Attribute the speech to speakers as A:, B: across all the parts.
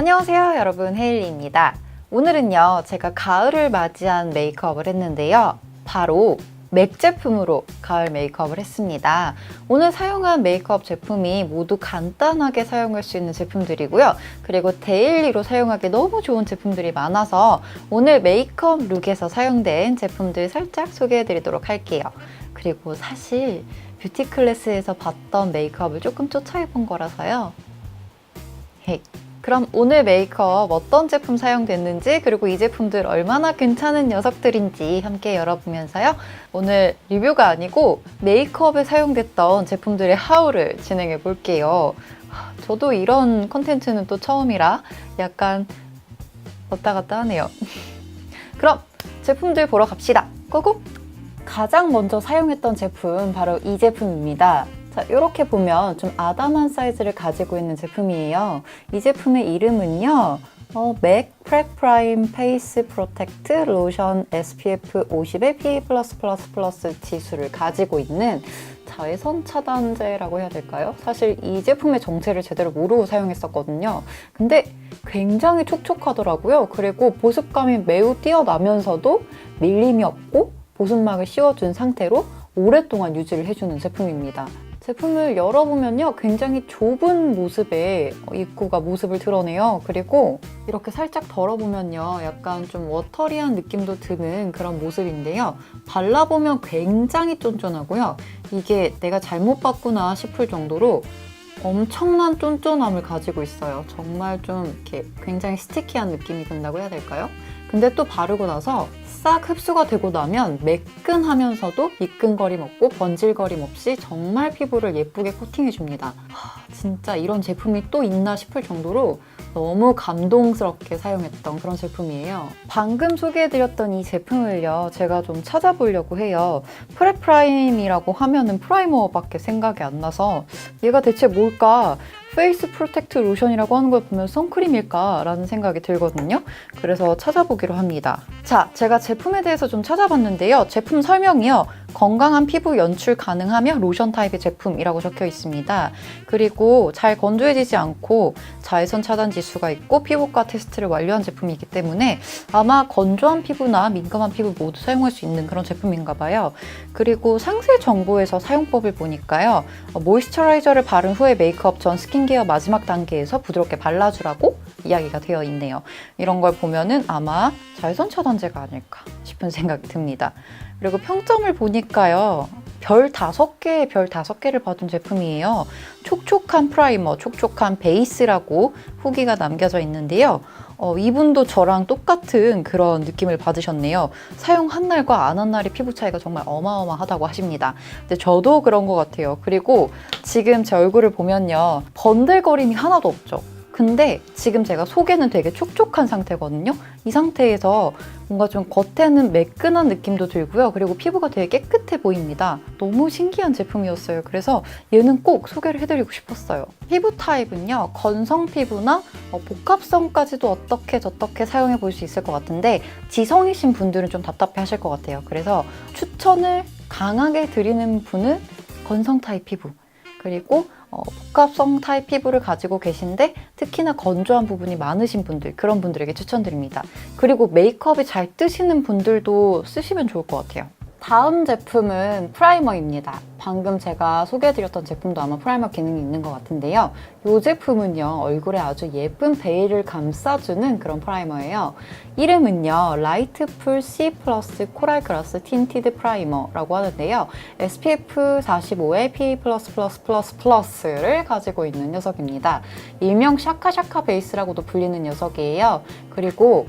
A: 안녕하세요 여러분, 헤일리입니다. 오늘은요 제가 가을을 맞이한 메이크업을 했는데요, 바로 맥 제품으로 가을 메이크업을 했습니다. 오늘 사용한 메이크업 제품이 모두 간단하게 사용할 수 있는 제품들이고요, 그리고 데일리로 사용하기 너무 좋은 제품들이 많아서 오늘 메이크업 룩에서 사용된 제품들 살짝 소개해 드리도록 할게요. 그리고 사실 뷰티 클래스에서 봤던 메이크업을 조금 쫓아해본 거라서요. 헤이. 그럼 오늘 메이크업 어떤 제품 사용됐는지, 그리고 이 제품들 얼마나 괜찮은 녀석들인지 함께 열어보면서요, 오늘 리뷰가 아니고 메이크업에 사용됐던 제품들의 하울을 진행해 볼게요. 저도 이런 컨텐츠는 또 처음이라 약간 왔다 갔다 하네요. 그럼 제품들 보러 갑시다. 고고! 가장 먼저 사용했던 제품 바로 이 제품입니다. 자, 이렇게 보면 좀 아담한 사이즈를 가지고 있는 제품이에요. 이 제품의 이름은요, 맥 프랩 프라임 페이스 프로텍트 로션 SPF 50의 PA+++ 지수를 가지고 있는 자외선 차단제라고 해야 될까요? 사실 이 제품의 정체를 제대로 모르고 사용했었거든요. 근데 굉장히 촉촉하더라고요. 그리고 보습감이 매우 뛰어나면서도 밀림이 없고 보습막을 씌워준 상태로 오랫동안 유지를 해주는 제품입니다. 제품을 열어보면요, 굉장히 좁은 모습의 입구가 모습을 드러내요. 그리고 이렇게 살짝 덜어보면요, 약간 좀 워터리한 느낌도 드는 그런 모습인데요, 발라보면 굉장히 쫀쫀하고요. 이게 내가 잘못 봤구나 싶을 정도로 엄청난 쫀쫀함을 가지고 있어요. 정말 좀 이렇게 굉장히 스티키한 느낌이 든다고 해야 될까요? 근데 또 바르고 나서 싹 흡수가 되고 나면 매끈하면서도 미끈거림 없고 번질거림 없이 정말 피부를 예쁘게 코팅해줍니다. 진짜 이런 제품이 또 있나 싶을 정도로 너무 감동스럽게 사용했던 그런 제품이에요. 방금 소개해드렸던 이 제품을요, 제가 좀 찾아보려고 해요. 프랩 프라임이라고 하면은 프라이머밖에 생각이 안 나서 얘가 대체 뭘까? 페이스 프로텍트 로션이라고 하는 걸 보면 선크림일까? 라는 생각이 들거든요. 그래서 찾아보기로 합니다. 자, 제가 제품에 대해서 좀 찾아봤는데요. 제품 설명이요, 건강한 피부 연출 가능하며 로션 타입의 제품이라고 적혀 있습니다. 그리고 잘 건조해지지 않고 자외선 차단 지수가 있고 피부과 테스트를 완료한 제품이기 때문에 아마 건조한 피부나 민감한 피부 모두 사용할 수 있는 그런 제품인가 봐요. 그리고 상세 정보에서 사용법을 보니까요, 모이스처라이저를 바른 후에 메이크업 전 스킨케어 마지막 단계에서 부드럽게 발라주라고 이야기가 되어 있네요. 이런 걸 보면은 아마 자외선 차단제가 아닐까 싶은 생각이 듭니다. 그리고 평점을 보니까요, 별 5개를 받은 제품이에요. 촉촉한 프라이머, 촉촉한 베이스라고 후기가 남겨져 있는데요. 이분도 저랑 똑같은 그런 느낌을 받으셨네요. 사용한 날과 안 한 날의 피부 차이가 정말 어마어마하다고 하십니다. 근데 저도 그런 것 같아요. 그리고 지금 제 얼굴을 보면요, 번들거림이 하나도 없죠. 근데 지금 제가 속에는 되게 촉촉한 상태거든요. 이 상태에서 뭔가 좀 겉에는 매끈한 느낌도 들고요. 그리고 피부가 되게 깨끗해 보입니다. 너무 신기한 제품이었어요. 그래서 얘는 꼭 소개를 해드리고 싶었어요. 피부 타입은요, 건성 피부나 복합성까지도 어떻게 저떻게 사용해 볼 수 있을 것 같은데, 지성이신 분들은 좀 답답해 하실 것 같아요. 그래서 추천을 강하게 드리는 분은 건성 타입 피부, 그리고 복합성 타입 피부를 가지고 계신데 특히나 건조한 부분이 많으신 분들, 그런 분들에게 추천드립니다. 그리고 메이크업이 잘 뜨시는 분들도 쓰시면 좋을 것 같아요. 다음 제품은 프라이머입니다. 방금 제가 소개해드렸던 제품도 아마 프라이머 기능이 있는 것 같은데요. 이 제품은요, 얼굴에 아주 예쁜 베일을 감싸주는 그런 프라이머예요. 이름은요, 라이트풀 C+ 코랄 글라스 틴티드 프라이머라고 하는데요. SPF 45의 PA++++를 가지고 있는 녀석입니다. 일명 샤카샤카 베이스라고도 불리는 녀석이에요. 그리고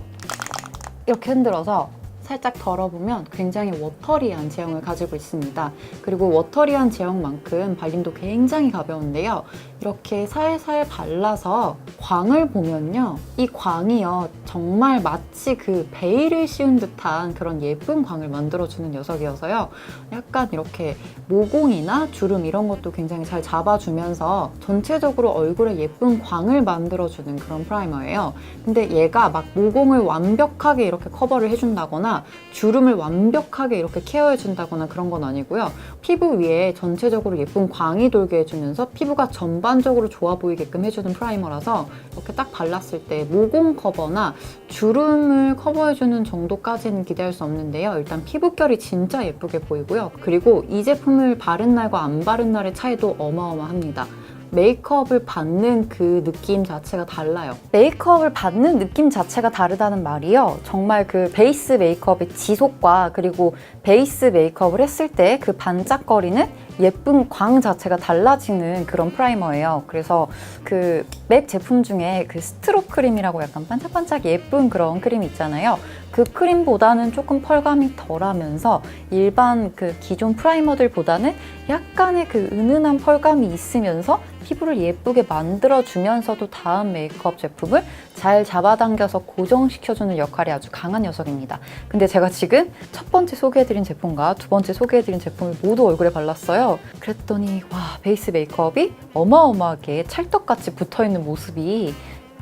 A: 이렇게 흔들어서 살짝 덜어보면 굉장히 워터리한 제형을 가지고 있습니다. 그리고 워터리한 제형만큼 발림도 굉장히 가벼운데요. 이렇게 살살 발라서 광을 보면요, 이 광이요, 정말 마치 그 베일을 씌운 듯한 그런 예쁜 광을 만들어주는 녀석이어서요, 약간 이렇게 모공이나 주름 이런 것도 굉장히 잘 잡아주면서 전체적으로 얼굴에 예쁜 광을 만들어주는 그런 프라이머예요. 근데 얘가 막 모공을 완벽하게 이렇게 커버를 해준다거나 아니라 주름을 완벽하게 이렇게 케어해준다거나 그런 건 아니고요. 피부 위에 전체적으로 예쁜 광이 돌게 해주면서 피부가 전반적으로 좋아 보이게끔 해주는 프라이머라서 이렇게 딱 발랐을 때 모공 커버나 주름을 커버해주는 정도까지는 기대할 수 없는데요. 일단 피부결이 진짜 예쁘게 보이고요. 그리고 이 제품을 바른 날과 안 바른 날의 차이도 어마어마합니다. 메이크업을 받는 그 느낌 자체가 달라요. 메이크업을 받는 느낌 자체가 다르다는 말이요. 정말 그 베이스 메이크업의 지속과 그리고 베이스 메이크업을 했을 때 그 반짝거리는 예쁜 광 자체가 달라지는 그런 프라이머예요. 그래서 그 맥 제품 중에 그 스트로 크림이라고 약간 반짝반짝 예쁜 그런 크림 있잖아요. 그 크림보다는 조금 펄감이 덜하면서 일반 그 기존 프라이머들보다는 약간의 그 은은한 펄감이 있으면서 피부를 예쁘게 만들어주면서도 다음 메이크업 제품을 잘 잡아당겨서 고정시켜주는 역할이 아주 강한 녀석입니다. 근데 제가 지금 첫 번째 소개해드린 제품과 두 번째 소개해드린 제품을 모두 얼굴에 발랐어요. 그랬더니 와, 베이스 메이크업이 어마어마하게 찰떡같이 붙어있는 모습이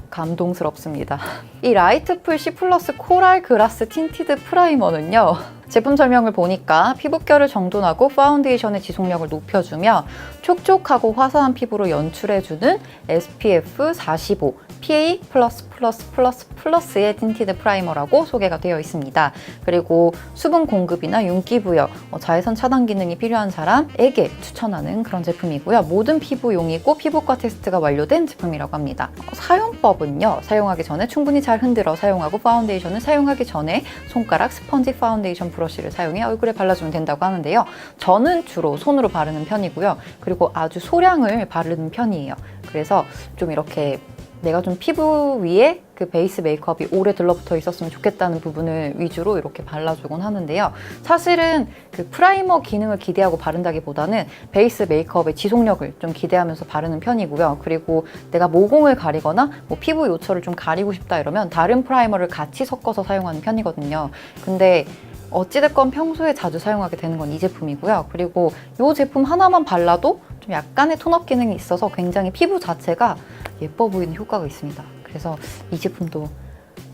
A: 감동스럽습니다. 이 라이트풀 C 플러스 코랄 그라스 틴티드 프라이머는요. 제품 설명을 보니까 피부결을 정돈하고 파운데이션의 지속력을 높여주며 촉촉하고 화사한 피부로 연출해주는 SPF 45 PA++++의 틴티드 프라이머라고 소개가 되어 있습니다. 그리고 수분 공급이나 윤기 부여, 자외선 차단 기능이 필요한 사람에게 추천하는 그런 제품이고요. 모든 피부용이고 피부과 테스트가 완료된 제품이라고 합니다. 사용법은요. 사용하기 전에 충분히 잘 흔들어 사용하고 파운데이션을 사용하기 전에 손가락 스펀지 파운데이션 브러쉬를 사용해 얼굴에 발라주면 된다고 하는데요. 저는 주로 손으로 바르는 편이고요. 그리고 아주 소량을 바르는 편이에요. 그래서 좀 이렇게 내가 좀 피부 위에 그 베이스 메이크업이 오래 들러붙어 있었으면 좋겠다는 부분을 위주로 이렇게 발라주곤 하는데요. 사실은 그 프라이머 기능을 기대하고 바른다기보다는 베이스 메이크업의 지속력을 좀 기대하면서 바르는 편이고요. 그리고 내가 모공을 가리거나 뭐 피부 요철을 좀 가리고 싶다 이러면 다른 프라이머를 같이 섞어서 사용하는 편이거든요. 근데 어찌됐건 평소에 자주 사용하게 되는 건 이 제품이고요. 그리고 이 제품 하나만 발라도 좀 약간의 톤업 기능이 있어서 굉장히 피부 자체가 예뻐 보이는 효과가 있습니다. 그래서 이 제품도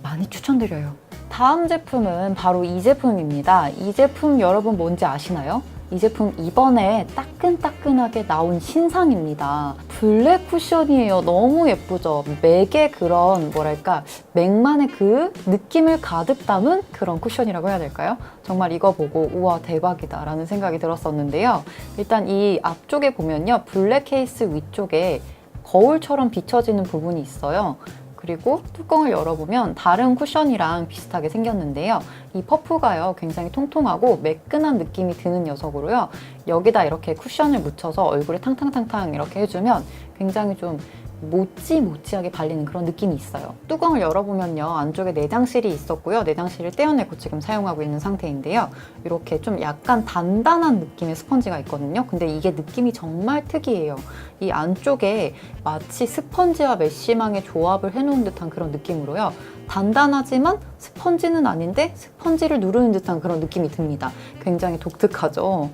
A: 많이 추천드려요. 다음 제품은 바로 이 제품입니다. 이 제품 여러분 뭔지 아시나요? 이 제품 이번에 따끈따끈하게 나온 신상입니다. 블랙 쿠션이에요. 너무 예쁘죠? 맥의 그런 뭐랄까 맥만의 그 느낌을 가득 담은 그런 쿠션이라고 해야 될까요? 정말 이거 보고 우와 대박이다 라는 생각이 들었었는데요. 일단 이 앞쪽에 보면요. 블랙 케이스 위쪽에 거울처럼 비춰지는 부분이 있어요. 그리고 뚜껑을 열어보면 다른 쿠션이랑 비슷하게 생겼는데요. 이 퍼프가요 굉장히 통통하고 매끈한 느낌이 드는 녀석으로요. 여기다 이렇게 쿠션을 묻혀서 얼굴에 탕탕탕탕 이렇게 해주면 굉장히 좀 모찌모찌하게 발리는 그런 느낌이 있어요. 뚜껑을 열어보면요. 안쪽에 내장실이 있었고요. 내장실을 떼어내고 지금 사용하고 있는 상태인데요. 이렇게 좀 약간 단단한 느낌의 스펀지가 있거든요. 근데 이게 느낌이 정말 특이해요. 이 안쪽에 마치 스펀지와 메쉬망의 조합을 해놓은 듯한 그런 느낌으로요. 단단하지만 스펀지는 아닌데 스펀지를 누르는 듯한 그런 느낌이 듭니다. 굉장히 독특하죠.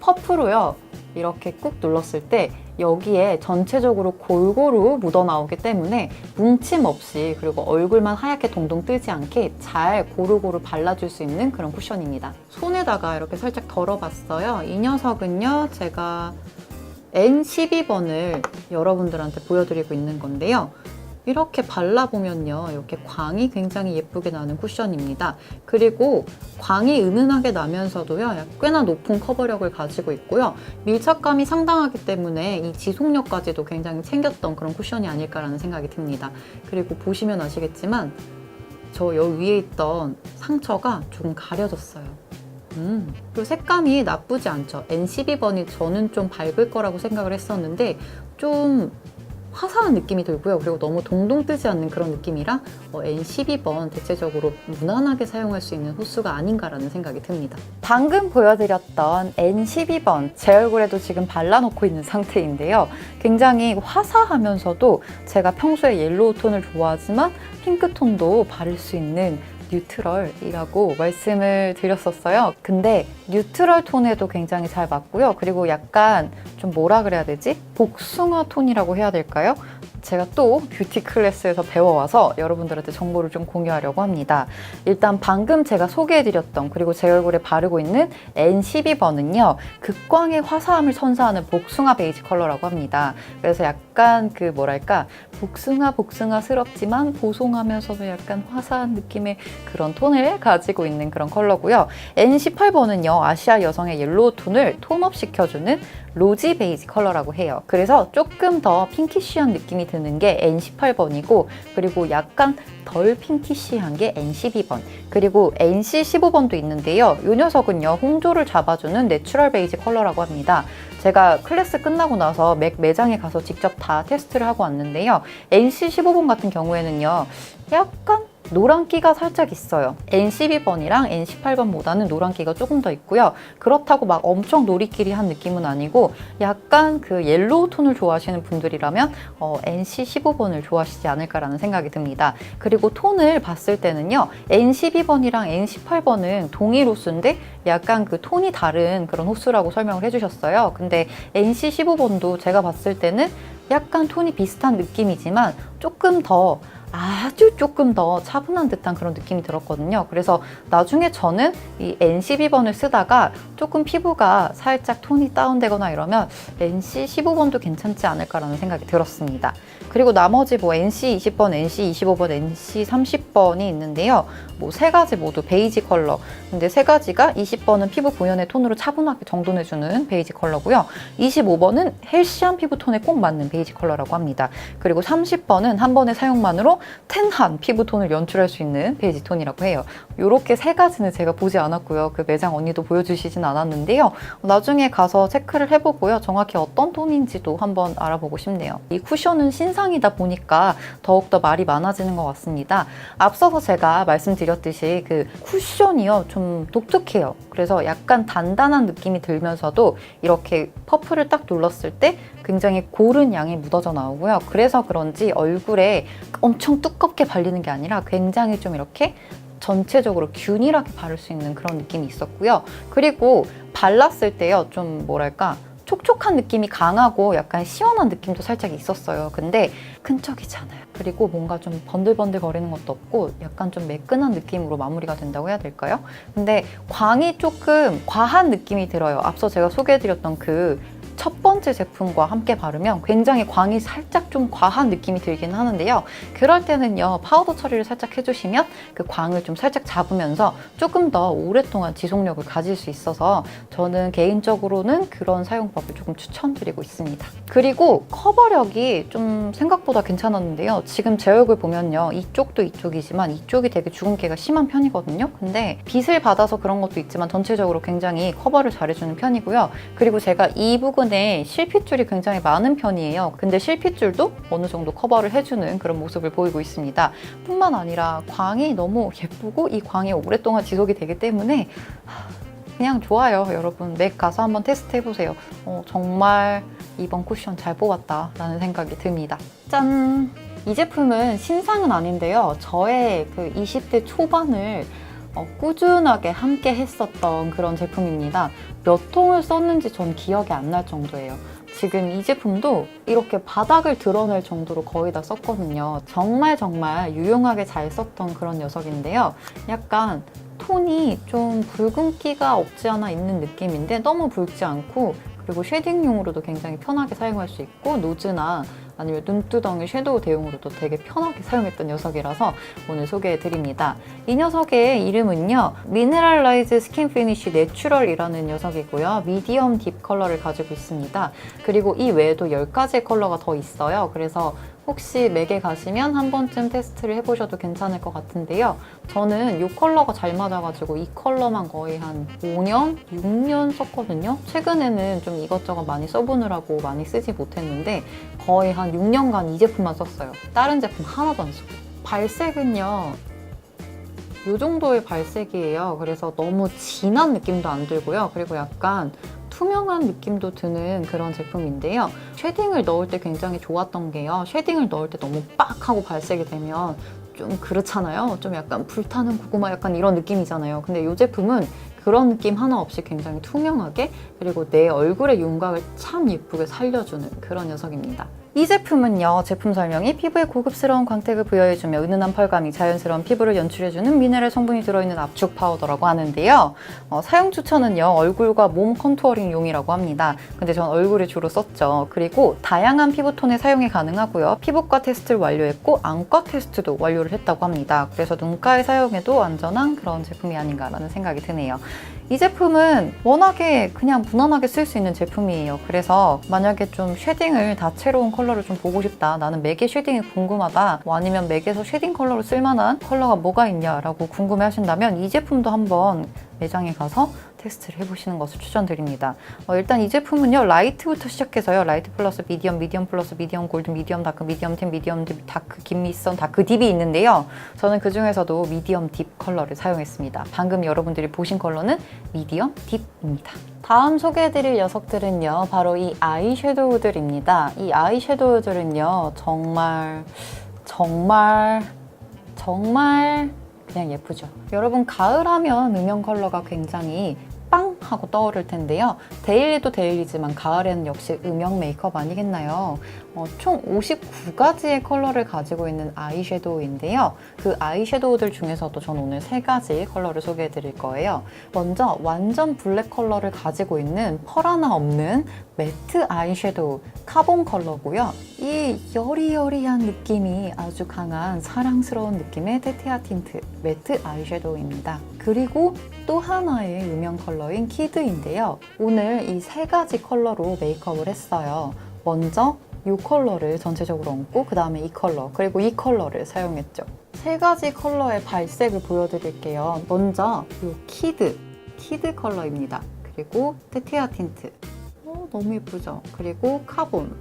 A: 퍼프로요. 이렇게 꾹 눌렀을 때 여기에 전체적으로 골고루 묻어나오기 때문에 뭉침 없이 그리고 얼굴만 하얗게 동동 뜨지 않게 잘 고루고루 발라줄 수 있는 그런 쿠션입니다. 손에다가 이렇게 살짝 덜어봤어요. 이 녀석은요. 제가 N12번을 여러분들한테 보여드리고 있는 건데요. 이렇게 발라보면요. 이렇게 광이 굉장히 예쁘게 나는 쿠션입니다. 그리고 광이 은은하게 나면서도요. 꽤나 높은 커버력을 가지고 있고요. 밀착감이 상당하기 때문에 이 지속력까지도 굉장히 챙겼던 그런 쿠션이 아닐까라는 생각이 듭니다. 그리고 보시면 아시겠지만 저 여기 위에 있던 상처가 조금 가려졌어요. 그리고 색감이 나쁘지 않죠. N12번이 저는 좀 밝을 거라고 생각을 했었는데 좀 화사한 느낌이 들고요. 그리고 너무 동동 뜨지 않는 그런 느낌이라 N12번 대체적으로 무난하게 사용할 수 있는 호수가 아닌가라는 생각이 듭니다. 방금 보여드렸던 N12번 제 얼굴에도 지금 발라놓고 있는 상태인데요. 굉장히 화사하면서도 제가 평소에 옐로우 톤을 좋아하지만 핑크톤도 바를 수 있는 뉴트럴이라고 말씀을 드렸었어요. 근데 뉴트럴 톤에도 굉장히 잘 맞고요. 그리고 약간 좀 뭐라 그래야 되지? 복숭아 톤이라고 해야 될까요? 제가 또 뷰티 클래스에서 배워와서 여러분들한테 정보를 좀 공유하려고 합니다. 일단 방금 제가 소개해드렸던 그리고 제 얼굴에 바르고 있는 N12번은요. 극광의 화사함을 선사하는 복숭아 베이지 컬러라고 합니다. 그래서 약간 그 뭐랄까 복숭아스럽지만 보송하면서도 약간 화사한 느낌의 그런 톤을 가지고 있는 그런 컬러고요. N18번은요. 아시아 여성의 옐로우 톤을 톤업 시켜주는 로지 베이지 컬러라고 해요. 그래서 조금 더 핑키쉬한 느낌이 드는 게 N18번이고 그리고 약간 덜 핑키쉬한 게 N12번 그리고 NC15번도 있는데요. 이 녀석은요. 홍조를 잡아주는 내추럴 베이지 컬러라고 합니다. 제가 클래스 끝나고 나서 맥 매장에 가서 직접 다 테스트를 하고 왔는데요. NC15번 같은 경우에는요. 약간 노란기가 살짝 있어요. N12번이랑 N18번보다는 노란기가 조금 더 있고요. 그렇다고 막 엄청 노리끼리한 느낌은 아니고 약간 그 옐로우 톤을 좋아하시는 분들이라면 NC15번을 좋아하시지 않을까라는 생각이 듭니다. 그리고 톤을 봤을 때는요. N12번이랑 N18번은 동일 호수인데 약간 그 톤이 다른 그런 호수라고 설명을 해주셨어요. 근데 NC15번도 제가 봤을 때는 약간 톤이 비슷한 느낌이지만 아주 조금 더 차분한 듯한 그런 느낌이 들었거든요. 그래서 나중에 저는 이 N12번을 쓰다가 조금 피부가 살짝 톤이 다운되거나 이러면 NC15번도 괜찮지 않을까라는 생각이 들었습니다. 그리고 나머지 뭐 NC20번, NC25번, NC30번이 있는데요. 뭐 세 가지 모두 베이지 컬러. 근데 세 가지가 20번은 피부 본연의 톤으로 차분하게 정돈해주는 베이지 컬러고요. 25번은 헬시한 피부톤에 꼭 맞는 베이지 컬러라고 합니다. 그리고 30번은 한 번의 사용만으로 텐한 피부톤을 연출할 수 있는 베이지 톤이라고 해요. 이렇게 세 가지는 제가 보지 않았고요. 그 매장 언니도 보여주시진 않았는데요. 나중에 가서 체크를 해보고요. 정확히 어떤 톤인지도 한번 알아보고 싶네요. 이 쿠션은 신상이다 보니까 더욱더 말이 많아지는 것 같습니다. 앞서서 제가 말씀드렸듯이 그 쿠션이요. 좀 독특해요. 그래서 약간 단단한 느낌이 들면서도 이렇게 퍼프를 딱 눌렀을 때 굉장히 고른 양이 묻어져 나오고요. 그래서 그런지 얼굴에 엄청 두껍게 발리는 게 아니라 굉장히 좀 이렇게 전체적으로 균일하게 바를 수 있는 그런 느낌이 있었고요. 그리고 발랐을 때요. 좀 뭐랄까 촉촉한 느낌이 강하고 약간 시원한 느낌도 살짝 있었어요. 근데 끈적이잖아요. 그리고 뭔가 좀 번들번들 거리는 것도 없고 약간 좀 매끈한 느낌으로 마무리가 된다고 해야 될까요? 근데 광이 조금 과한 느낌이 들어요. 앞서 제가 소개해드렸던 그 첫 번째 제품과 함께 바르면 굉장히 광이 살짝 좀 과한 느낌이 들긴 하는데요. 그럴 때는요, 파우더 처리를 살짝 해주시면 그 광을 좀 살짝 잡으면서 조금 더 오랫동안 지속력을 가질 수 있어서 저는 개인적으로는 그런 사용법을 조금 추천드리고 있습니다. 그리고 커버력이 좀 생각보다 괜찮았는데요. 지금 제 얼굴 보면요. 이쪽도 이쪽이지만 이쪽이 되게 주근깨가 심한 편이거든요. 근데 빛을 받아서 그런 것도 있지만 전체적으로 굉장히 커버를 잘해주는 편이고요. 그리고 제가 이 부분에 실핏줄이 굉장히 많은 편이에요. 근데 실핏줄도 어느 정도 커버를 해주는 그런 모습을 보이고 있습니다. 뿐만 아니라 광이 너무 예쁘고 이 광이 오랫동안 지속이 되기 때문에 그냥 좋아요. 여러분 맥 가서 한번 테스트 해보세요. 정말 이번 쿠션 잘 뽑았다 라는 생각이 듭니다. 짠! 이 제품은 신상은 아닌데요. 저의 그 20대 초반을 꾸준하게 함께 했었던 그런 제품입니다. 몇 통을 썼는지 전 기억이 안 날 정도예요. 지금 이 제품도 이렇게 바닥을 드러낼 정도로 거의 다 썼거든요. 정말 유용하게 잘 썼던 그런 녀석인데요. 약간 톤이 좀 붉은기가 없지 않아 있는 느낌인데 너무 붉지 않고 그리고 쉐딩용으로도 굉장히 편하게 사용할 수 있고 노즈나 아니면 눈두덩이 섀도우 대용으로도 되게 편하게 사용했던 녀석이라서 오늘 소개해드립니다. 이 녀석의 이름은요. 미네랄라이즈 스킨 피니쉬 내추럴이라는 녀석이고요. 미디엄 딥 컬러를 가지고 있습니다. 그리고 이 외에도 10가지의 컬러가 더 있어요. 그래서 혹시 맥에 가시면 한 번쯤 테스트를 해보셔도 괜찮을 것 같은데요. 저는 이 컬러가 잘 맞아가지고 이 컬러만 거의 한 5년, 6년 썼거든요. 최근에는 좀 이것저것 많이 써보느라고 많이 쓰지 못했는데 거의 한 6년간 이 제품만 썼어요. 다른 제품 하나도 안 쓰고. 발색은요. 이 정도의 발색이에요. 그래서 너무 진한 느낌도 안 들고요. 그리고 약간 투명한 느낌도 드는 그런 제품인데요. 쉐딩을 넣을 때 굉장히 좋았던 게요. 쉐딩을 넣을 때 너무 빡 하고 발색이 되면 좀 그렇잖아요. 좀 약간 불타는 고구마 약간 이런 느낌이잖아요. 근데 이 제품은 그런 느낌 하나 없이 굉장히 투명하게, 그리고 내 얼굴의 윤곽을 참 예쁘게 살려주는 그런 녀석입니다. 이 제품은요, 제품 설명이 피부에 고급스러운 광택을 부여해주며 은은한 펄감이 자연스러운 피부를 연출해주는 미네랄 성분이 들어있는 압축 파우더라고 하는데요. 사용 추천은요, 얼굴과 몸 컨투어링용이라고 합니다. 근데 전 얼굴에 주로 썼죠. 그리고 다양한 피부톤에 사용이 가능하고요. 피부과 테스트를 완료했고 안과 테스트도 완료를 했다고 합니다. 그래서 눈가에 사용해도 안전한 그런 제품이 아닌가라는 생각이 드네요. 이 제품은 워낙에 그냥 무난하게 쓸 수 있는 제품이에요. 그래서 만약에 좀 쉐딩을 다채로운 컬러를 좀 보고 싶다, 나는 맥의 쉐딩이 궁금하다, 아니면 맥에서 쉐딩 컬러로 쓸만한 컬러가 뭐가 있냐라고 궁금해 하신다면 이 제품도 한번 매장에 가서 테스트를 해보시는 것을 추천드립니다. 일단 이 제품은요, 라이트부터 시작해서요, 라이트 플러스 미디엄, 미디엄 플러스 미디엄 골드, 미디엄 다크, 미디엄 틴, 미디엄 딥, 다크 김미선, 다크 딥이 있는데요. 저는 그 중에서도 미디엄 딥 컬러를 사용했습니다. 방금 여러분들이 보신 컬러는 미디엄 딥입니다. 다음 소개해드릴 녀석들은요, 바로 이 아이섀도우들입니다. 이 아이섀도우들은요, 정말 그냥 예쁘죠. 여러분, 가을 하면 음영 컬러가 굉장히 빵! 하고 떠오를 텐데요. 데일리도 데일리지만 가을에는 역시 음영 메이크업 아니겠나요? 총 59가지의 컬러를 가지고 있는 아이섀도우인데요. 그 아이섀도우들 중에서도 전 오늘 3가지 컬러를 소개해 드릴 거예요. 먼저 완전 블랙 컬러를 가지고 있는 펄 하나 없는 매트 아이섀도우 카본 컬러고요. 이 여리여리한 느낌이 아주 강한 사랑스러운 느낌의 테티아 틴트 매트 아이섀도우입니다. 그리고 또 하나의 음영 컬러인 키드인데요. 오늘 이 3가지 컬러로 메이크업을 했어요. 먼저 이 컬러를 전체적으로 얹고 그 다음에 이 컬러, 그리고 이 컬러를 사용했죠. 3가지 컬러의 발색을 보여드릴게요. 먼저 이 키드 컬러입니다. 그리고 테티아 틴트, 너무 예쁘죠? 그리고 카본,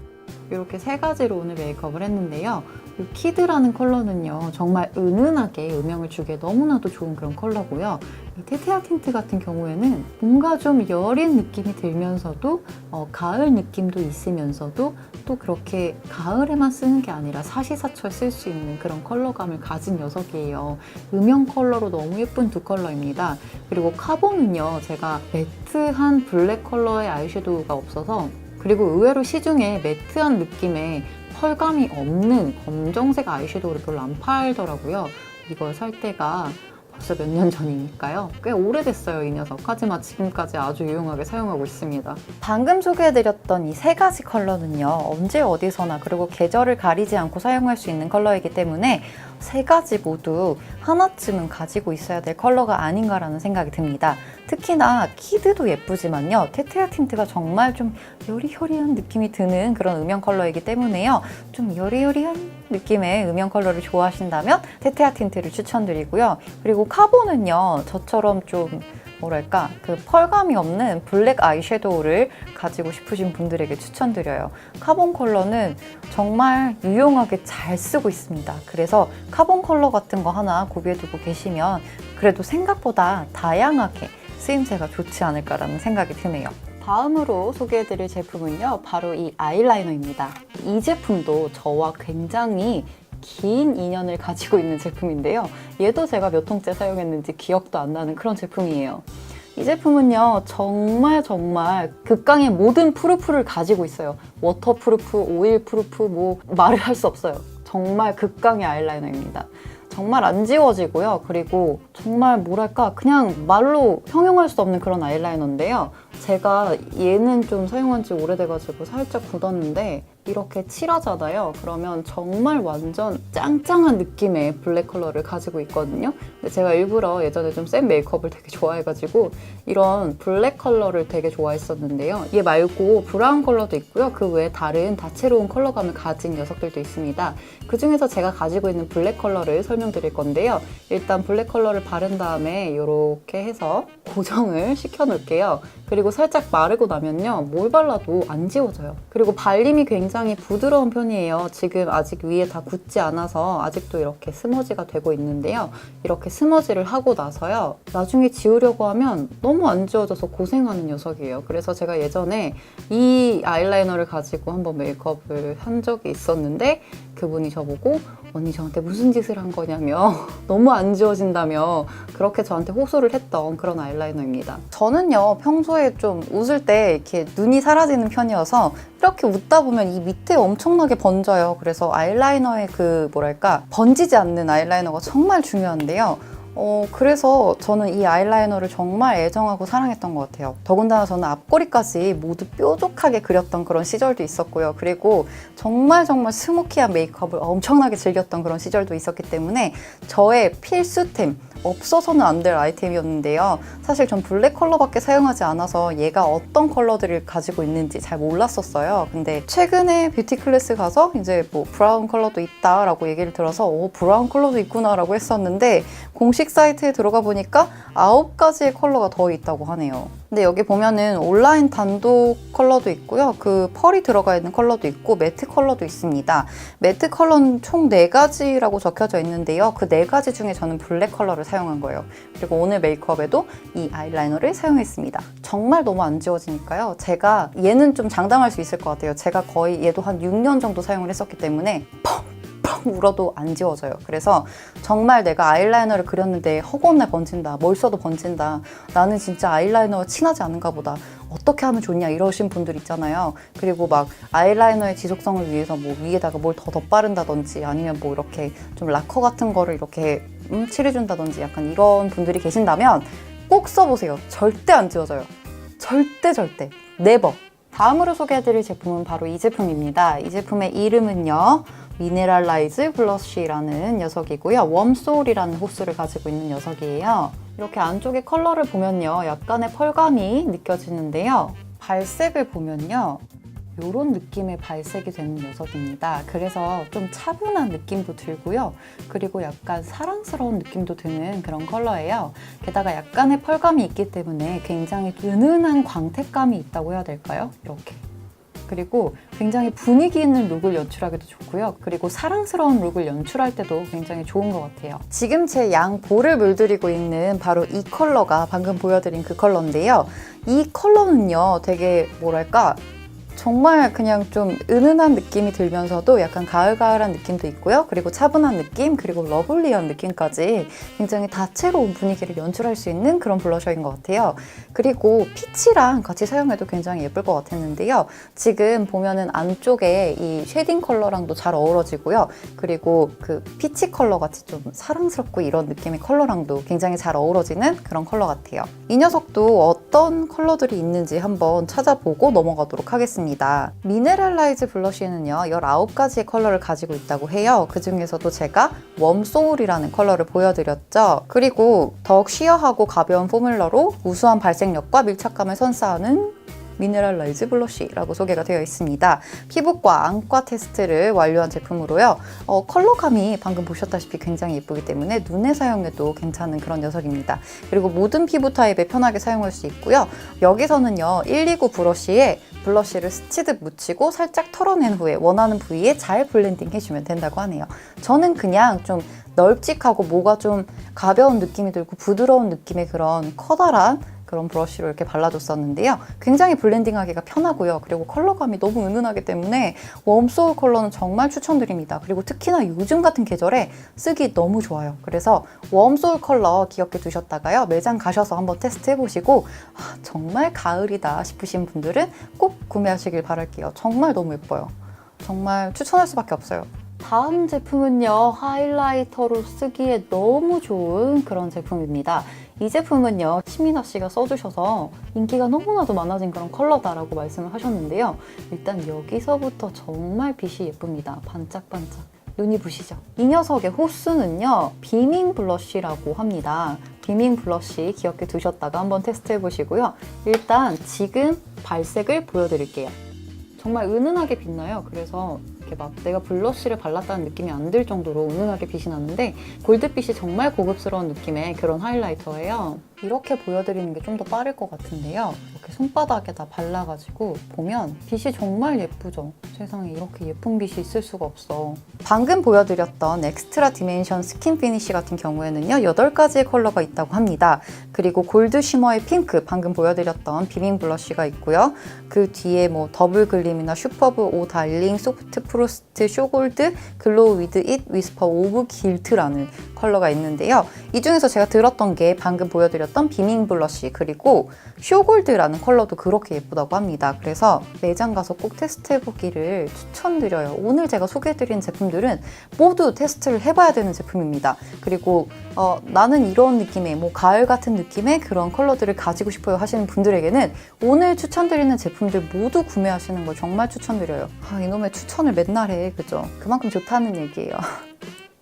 A: 이렇게 3가지로 오늘 메이크업을 했는데요. 이 키드라는 컬러는요, 정말 은은하게 음영을 주기에 너무나도 좋은 그런 컬러고요. 이 테티아 틴트 같은 경우에는 뭔가 좀 여린 느낌이 들면서도 가을 느낌도 있으면서도 또 그렇게 가을에만 쓰는 게 아니라 사시사철 쓸 수 있는 그런 컬러감을 가진 녀석이에요. 음영 컬러로 너무 예쁜 두 컬러입니다. 그리고 카본은요, 제가 매트한 블랙 컬러의 아이섀도우가 없어서, 그리고 의외로 시중에 매트한 느낌의 펄감이 없는 검정색 아이섀도우를 별로 안 팔더라고요. 이걸 살 때가 벌써 몇 년 전이니까요. 꽤 오래됐어요, 이 녀석. 하지만 지금까지 아주 유용하게 사용하고 있습니다. 방금 소개해드렸던 이 3가지 컬러는요, 언제 어디서나 그리고 계절을 가리지 않고 사용할 수 있는 컬러이기 때문에 3가지 모두 하나쯤은 가지고 있어야 될 컬러가 아닌가라는 생각이 듭니다. 특히나 키드도 예쁘지만요, 테티아 틴트가 정말 좀 여리여리한 느낌이 드는 그런 음영 컬러이기 때문에요. 좀 여리여리한 느낌의 음영 컬러를 좋아하신다면 테티아 틴트를 추천드리고요. 그리고 카본은요, 저처럼 좀 뭐랄까, 그 펄감이 없는 블랙 아이섀도우를 가지고 싶으신 분들에게 추천드려요. 카본 컬러는 정말 유용하게 잘 쓰고 있습니다. 그래서 카본 컬러 같은 거 하나 구비해두고 계시면 그래도 생각보다 다양하게 쓰임새가 좋지 않을까라는 생각이 드네요. 다음으로 소개해드릴 제품은요, 바로 이 아이라이너입니다. 이 제품도 저와 굉장히 긴 인연을 가지고 있는 제품인데요. 얘도 제가 몇 통째 사용했는지 기억도 안 나는 그런 제품이에요. 이 제품은요, 정말 극강의 모든 프루프를 가지고 있어요. 워터프루프, 오일 프루프, 뭐 말을 할 수 없어요. 정말 극강의 아이라이너입니다. 정말 안 지워지고요. 그리고 정말 뭐랄까, 그냥 말로 형용할 수 없는 그런 아이라이너인데요. 제가 얘는 좀 사용한 지 오래돼가지고 살짝 굳었는데 이렇게 칠하잖아요. 그러면 정말 완전 짱짱한 느낌의 블랙 컬러를 가지고 있거든요. 근데 제가 일부러 예전에 좀 센 메이크업을 되게 좋아해가지고 이런 블랙 컬러를 되게 좋아했었는데요. 얘 말고 브라운 컬러도 있고요. 그 외에 다른 다채로운 컬러감을 가진 녀석들도 있습니다. 그 중에서 제가 가지고 있는 블랙 컬러를 설명드릴 건데요. 일단 블랙 컬러를 바른 다음에 이렇게 해서 고정을 시켜 놓을게요. 그리고 살짝 마르고 나면요, 뭘 발라도 안 지워져요. 그리고 발림이 굉장히 부드러운 편이에요. 지금 아직 위에 다 굳지 않아서 아직도 이렇게 스머지가 되고 있는데요. 이렇게 스머지를 하고 나서요, 나중에 지우려고 하면 너무 안 지워져서 고생하는 녀석이에요. 그래서 제가 예전에 이 아이라이너를 가지고 한번 메이크업을 한 적이 있었는데 그분이 저보고 언니 저한테 무슨 짓을 한 거냐며 너무 안 지워진다며 그렇게 저한테 호소를 했던 그런 아이라이너입니다. 저는요 평소에 좀 웃을 때 이렇게 눈이 사라지는 편이어서 이렇게 웃다 보면 이 밑에 엄청나게 번져요. 그래서 아이라이너의 그 뭐랄까 번지지 않는 아이라이너가 정말 중요한데요. 그래서 저는 이 아이라이너를 정말 애정하고 사랑했던 것 같아요. 더군다나 저는 앞꼬리까지 모두 뾰족하게 그렸던 그런 시절도 있었고요. 그리고 정말 스모키한 메이크업을 엄청나게 즐겼던 그런 시절도 있었기 때문에 저의 필수템, 없어서는 안 될 아이템이었는데요. 사실 전 블랙 컬러밖에 사용하지 않아서 얘가 어떤 컬러들을 가지고 있는지 잘 몰랐었어요. 근데 최근에 뷰티 클래스 가서 이제 뭐 브라운 컬러도 있다라고 얘기를 들어서 브라운 컬러도 있구나라고 했었는데 공식 사이트에 들어가 보니까 9가지의 컬러가 더 있다고 하네요. 근데 여기 보면은 온라인 단독 컬러도 있고요. 그 펄이 들어가 있는 컬러도 있고 매트 컬러도 있습니다. 매트 컬러는 총 4가지라고 적혀져 있는데요. 그 4가지 중에 저는 블랙 컬러를 사용한 거예요. 그리고 오늘 메이크업에도 이 아이라이너를 사용했습니다. 정말 너무 안 지워지니까요. 제가 얘는 좀 장담할 수 있을 것 같아요. 제가 거의 얘도 한 6년 정도 사용을 했었기 때문에 울어도 안 지워져요. 그래서 정말 내가 아이라이너를 그렸는데 허구없이 번진다. 뭘 써도 번진다. 나는 진짜 아이라이너와 친하지 않은가 보다. 어떻게 하면 좋냐 이러신 분들 있잖아요. 그리고 막 아이라이너의 지속성을 위해서 뭐 위에다가 뭘 더 덧바른다든지 아니면 뭐 이렇게 좀 라커 같은 거를 이렇게 칠해준다든지 약간 이런 분들이 계신다면 꼭 써보세요. 절대 안 지워져요. 절대. 네버. 다음으로 소개해드릴 제품은 바로 이 제품입니다. 이 제품의 이름은요. 미네랄라이즈 블러쉬라는 녀석이고요. 웜소울이라는 호수를 가지고 있는 녀석이에요. 이렇게 안쪽에 컬러를 보면요. 약간의 펄감이 느껴지는데요. 발색을 보면요. 이런 느낌의 발색이 되는 녀석입니다. 그래서 좀 차분한 느낌도 들고요. 그리고 약간 사랑스러운 느낌도 드는 그런 컬러예요. 게다가 약간의 펄감이 있기 때문에 굉장히 은은한 광택감이 있다고 해야 될까요? 이렇게. 그리고 굉장히 분위기 있는 룩을 연출하기도 좋고요. 그리고 사랑스러운 룩을 연출할 때도 굉장히 좋은 것 같아요. 지금 제 양볼을 물들이고 있는 바로 이 컬러가 방금 보여드린 그 컬러인데요. 이 컬러는요, 되게 뭐랄까 정말 그냥 좀 은은한 느낌이 들면서도 약간 가을가을한 느낌도 있고요. 그리고 차분한 느낌, 그리고 러블리한 느낌까지 굉장히 다채로운 분위기를 연출할 수 있는 그런 블러셔인 것 같아요. 그리고 피치랑 같이 사용해도 굉장히 예쁠 것 같았는데요. 지금 보면은 안쪽에 이 쉐딩 컬러랑도 잘 어우러지고요. 그리고 그 피치 컬러 같이 좀 사랑스럽고 이런 느낌의 컬러랑도 굉장히 잘 어우러지는 그런 컬러 같아요. 이 녀석도 어떤 컬러들이 있는지 한번 찾아보고 넘어가도록 하겠습니다. 미네랄라이즈 블러쉬는요 19가지의 컬러를 가지고 있다고 해요. 그 중에서도 제가 웜소울이라는 컬러를 보여드렸죠. 그리고 더욱 쉬어하고 가벼운 포뮬러로 우수한 발색력과 밀착감을 선사하는 미네랄라이즈 블러쉬라고 소개가 되어 있습니다. 피부과 안과 테스트를 완료한 제품으로요. 컬러감이 방금 보셨다시피 굉장히 예쁘기 때문에 눈에 사용해도 괜찮은 그런 녀석입니다. 그리고 모든 피부 타입에 편하게 사용할 수 있고요. 여기서는요 129 브러쉬에 블러쉬를 스치듯 묻히고 살짝 털어낸 후에 원하는 부위에 잘 블렌딩 해주면 된다고 하네요. 저는 그냥 좀 널찍하고 뭐가 좀 가벼운 느낌이 들고 부드러운 느낌의 그런 커다란 그런 브러쉬로 이렇게 발라줬었는데요. 굉장히 블렌딩하기가 편하고요. 그리고 컬러감이 너무 은은하기 때문에 웜소울 컬러는 정말 추천드립니다. 그리고 특히나 요즘 같은 계절에 쓰기 너무 좋아요. 그래서 웜소울 컬러 기억해 두셨다가요. 매장 가셔서 한번 테스트해보시고 정말 가을이다 싶으신 분들은 꼭 구매하시길 바랄게요. 정말 너무 예뻐요. 정말 추천할 수밖에 없어요. 다음 제품은요. 하이라이터로 쓰기에 너무 좋은 그런 제품입니다. 이 제품은요. 시민아 씨가 써주셔서 인기가 너무나도 많아진 그런 컬러다라고 말씀을 하셨는데요. 일단 여기서부터 정말 빛이 예쁩니다. 반짝반짝. 눈이 부시죠? 이 녀석의 호수는요. 비밍 블러쉬라고 합니다. 비밍 블러쉬 기억해 두셨다가 한번 테스트 해보시고요. 일단 지금 발색을 보여드릴게요. 정말 은은하게 빛나요. 그래서 이렇게 막 내가 블러쉬를 발랐다는 느낌이 안 들 정도로 은은하게 빛이 나는데 골드빛이 정말 고급스러운 느낌의 그런 하이라이터예요. 이렇게 보여드리는 게 좀 더 빠를 것 같은데요. 이렇게 손바닥에다 발라가지고 보면 빛이 정말 예쁘죠? 세상에 이렇게 예쁜 빛이 있을 수가 없어. 방금 보여드렸던 엑스트라 디멘션 스킨 피니쉬 같은 경우에는요 8가지의 컬러가 있다고 합니다. 그리고 골드 쉬머의 핑크, 방금 보여드렸던 비빙 블러쉬가 있고요. 그 뒤에 뭐 더블 글림이나 슈퍼브 오 달링, 소프트 프로스트, 쇼골드, 글로우 위드 잇, 위스퍼 오브 길트라는 컬러가 있는데요. 이 중에서 제가 들었던 게 방금 보여드렸던 비밍 블러쉬, 그리고 쇼골드라는 컬러도 그렇게 예쁘다고 합니다. 그래서 매장 가서 꼭 테스트해보기를 추천드려요. 오늘 제가 소개해드린 제품들은 모두 테스트를 해봐야 되는 제품입니다. 그리고 나는 이런 느낌의 뭐 가을 같은 느낌의 그런 컬러들을 가지고 싶어요 하시는 분들에게는 오늘 추천드리는 제품들 모두 구매하시는 걸 정말 추천드려요. 이놈의 추천을 맨날 해, 그죠? 그만큼 좋다는 얘기예요.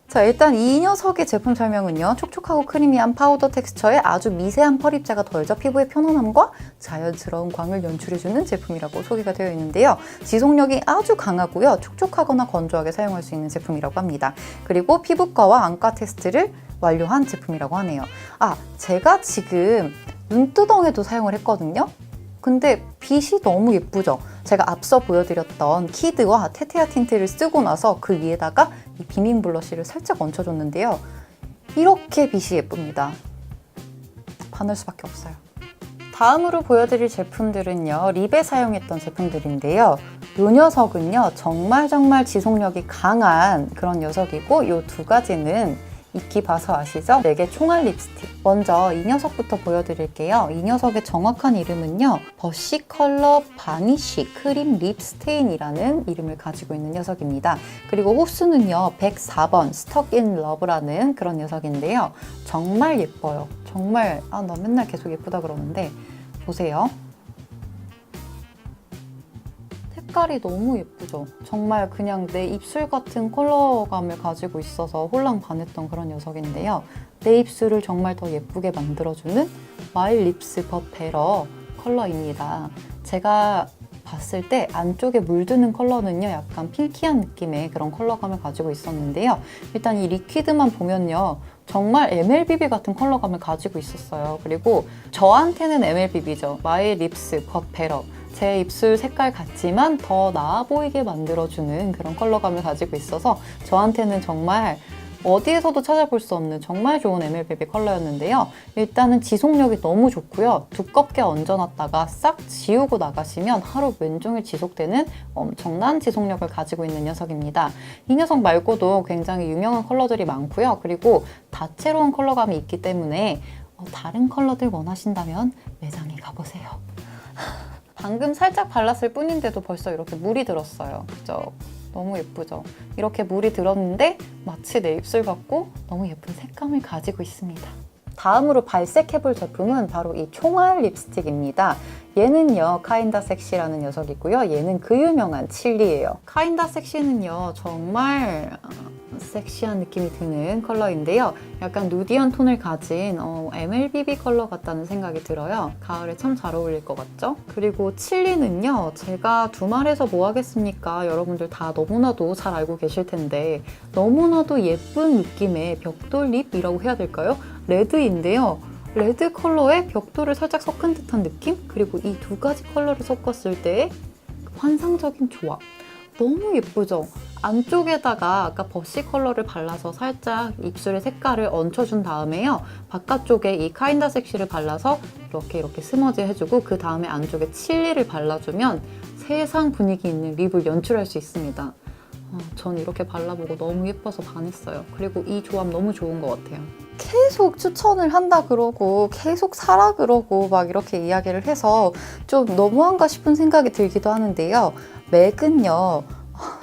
A: 자, 일단 이 녀석의 제품 설명은요. 촉촉하고 크리미한 파우더 텍스처에 아주 미세한 펄 입자가 더해져 피부의 편안함과 자연스러운 광을 연출해주는 제품이라고 소개가 되어 있는데요. 지속력이 아주 강하고요. 촉촉하거나 건조하게 사용할 수 있는 제품이라고 합니다. 그리고 피부과와 안과 테스트를 완료한 제품이라고 하네요. 제가 지금 눈두덩에도 사용을 했거든요. 근데 빛이 너무 예쁘죠? 제가 앞서 보여드렸던 키드와 테테아 틴트를 쓰고 나서 그 위에다가 이 비밍 블러쉬를 살짝 얹혀줬는데요. 이렇게 빛이 예쁩니다. 반할 수밖에 없어요. 다음으로 보여드릴 제품들은요. 립에 사용했던 제품들인데요. 이 녀석은요. 정말 지속력이 강한 그런 녀석이고 이 두 가지는 익히 봐서 아시죠? 맥의 총알 립스틱. 먼저 이 녀석부터 보여드릴게요. 이 녀석의 정확한 이름은요. 버시 컬러 바니쉬 크림 립 스테인이라는 이름을 가지고 있는 녀석입니다. 그리고 호수는요. 104번 스톡 인 러브라는 그런 녀석인데요. 정말 예뻐요. 정말 나 맨날 계속 예쁘다 그러는데 보세요. 색깔이 너무 예쁘죠? 정말 그냥 내 입술 같은 컬러감을 가지고 있어서 홀랑반했던 그런 녀석인데요. 내 입술을 정말 더 예쁘게 만들어주는 마이 립스 버 베러 컬러입니다. 제가 봤을 때 안쪽에 물드는 컬러는요. 약간 핑키한 느낌의 그런 컬러감을 가지고 있었는데요. 일단 이 리퀴드만 보면요. 정말 MLBB 같은 컬러감을 가지고 있었어요. 그리고 저한테는 MLBB죠. 마이 립스 버 베러. 제 입술 색깔 같지만 더 나아 보이게 만들어주는 그런 컬러감을 가지고 있어서 저한테는 정말 어디에서도 찾아볼 수 없는 정말 좋은 MLBB 컬러였는데요. 일단은 지속력이 너무 좋고요. 두껍게 얹어놨다가 싹 지우고 나가시면 하루 왼종일 지속되는 엄청난 지속력을 가지고 있는 녀석입니다. 이 녀석 말고도 굉장히 유명한 컬러들이 많고요. 그리고 다채로운 컬러감이 있기 때문에 다른 컬러들 원하신다면 매장에 가보세요. 방금 살짝 발랐을 뿐인데도 벌써 이렇게 물이 들었어요. 그죠? 너무 예쁘죠? 이렇게 물이 들었는데 마치 내 입술 같고 너무 예쁜 색감을 가지고 있습니다. 다음으로 발색해볼 제품은 바로 이 총알 립스틱입니다. 얘는요, 카인다 섹시라는 녀석이고요. 얘는 그 유명한 칠리예요. 카인다 섹시는요, 정말 섹시한 느낌이 드는 컬러인데요. 약간 누디한 톤을 가진 MLBB 컬러 같다는 생각이 들어요. 가을에 참 잘 어울릴 것 같죠? 그리고 칠리는요. 제가 두말해서 뭐 하겠습니까? 여러분들 다 너무나도 잘 알고 계실 텐데 너무나도 예쁜 느낌의 벽돌 립이라고 해야 될까요? 레드인데요. 레드 컬러에 벽돌을 살짝 섞은 듯한 느낌? 그리고 이 두 가지 컬러를 섞었을 때의 환상적인 조합. 너무 예쁘죠? 안쪽에다가 아까 버시 컬러를 발라서 살짝 입술의 색깔을 얹혀준 다음에요. 바깥쪽에 이 카인다 섹시를 발라서 이렇게 스머지 해주고 그 다음에 안쪽에 칠리를 발라주면 세상 분위기 있는 립을 연출할 수 있습니다. 전 이렇게 발라보고 너무 예뻐서 반했어요. 그리고 이 조합 너무 좋은 것 같아요. 계속 추천을 한다 그러고 계속 사라 그러고 막 이렇게 이야기를 해서 좀 너무한가 싶은 생각이 들기도 하는데요. 맥은요.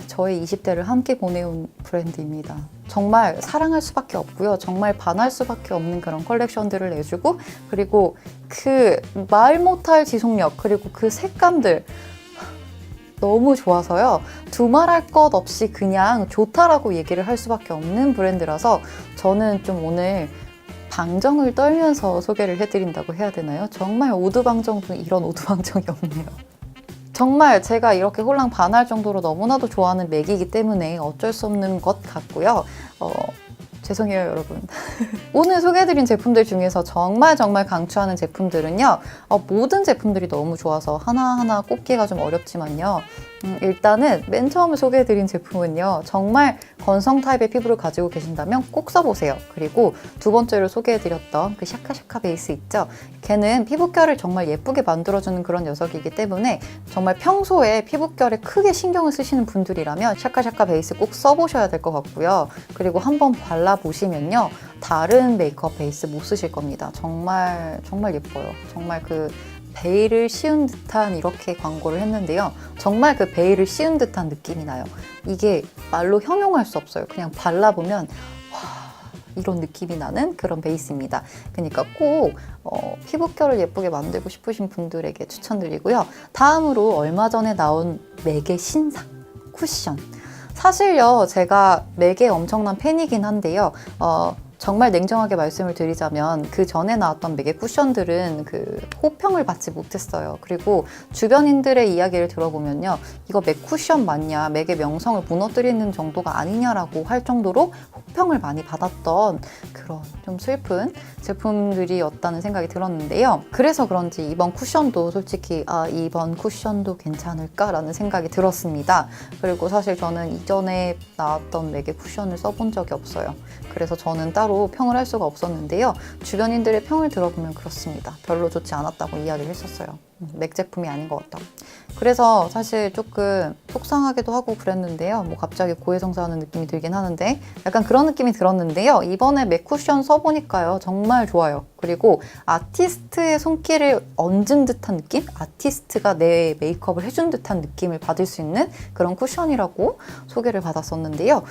A: 저의 20대를 함께 보내온 브랜드입니다. 정말 사랑할 수밖에 없고요. 정말 반할 수밖에 없는 그런 컬렉션들을 내주고 그리고 그 말 못할 지속력 그리고 그 색감들 너무 좋아서요. 두말할 것 없이 그냥 좋다라고 얘기를 할 수밖에 없는 브랜드라서 저는 좀 오늘 방정을 떨면서 소개를 해드린다고 해야 되나요? 정말 오두방정 중 이런 오두방정이 없네요. 정말 제가 이렇게 홀랑 반할 정도로 너무나도 좋아하는 맥이기 때문에 어쩔 수 없는 것 같고요. 죄송해요, 여러분. 오늘 소개해드린 제품들 중에서 정말 강추하는 제품들은요, 모든 제품들이 너무 좋아서 하나하나 꼽기가 좀 어렵지만요. 일단은 맨 처음에 소개해드린 제품은요, 정말 건성 타입의 피부를 가지고 계신다면 꼭 써보세요. 그리고 두 번째로 소개해드렸던 그 샤카샤카 베이스 있죠? 걔는 피부결을 정말 예쁘게 만들어주는 그런 녀석이기 때문에 정말 평소에 피부결에 크게 신경을 쓰시는 분들이라면 샤카샤카 베이스 꼭 써보셔야 될 것 같고요. 그리고 한번 발라보시면요, 다른 메이크업 베이스 못 쓰실 겁니다. 정말 예뻐요. 정말 그 베일을 씌운 듯한 이렇게 광고를 했는데요. 정말 그 베일을 씌운 듯한 느낌이 나요. 이게 말로 형용할 수 없어요. 그냥 발라보면 와, 이런 느낌이 나는 그런 베이스입니다. 그러니까 꼭 피부결을 예쁘게 만들고 싶으신 분들에게 추천드리고요. 다음으로 얼마 전에 나온 맥의 신상 쿠션. 사실요, 제가 맥의 엄청난 팬이긴 한데요. 정말 냉정하게 말씀을 드리자면 그 전에 나왔던 맥의 쿠션들은 그 호평을 받지 못했어요. 그리고 주변인들의 이야기를 들어보면요, 이거 맥 쿠션 맞냐, 맥의 명성을 무너뜨리는 정도가 아니냐라고 할 정도로 호평을 많이 받았던 그런 좀 슬픈 제품들이었다는 생각이 들었는데요. 그래서 그런지 이번 쿠션도 솔직히 이번 쿠션도 괜찮을까라는 생각이 들었습니다. 그리고 사실 저는 이전에 나왔던 맥의 쿠션을 써본 적이 없어요. 그래서 저는 따로 평을 할 수가 없었는데요. 주변인들의 평을 들어보면 그렇습니다. 별로 좋지 않았다고 이야기를 했었어요. 맥 제품이 아닌 것 같다고. 그래서 사실 조금 속상하기도 하고 그랬는데요. 뭐 갑자기 고해성사하는 느낌이 들긴 하는데 약간 그런 느낌이 들었는데요. 이번에 맥 쿠션 써보니까요, 정말 좋아요. 그리고 아티스트의 손길을 얹은 듯한 느낌? 아티스트가 내 메이크업을 해준 듯한 느낌을 받을 수 있는 그런 쿠션이라고 소개를 받았었는데요.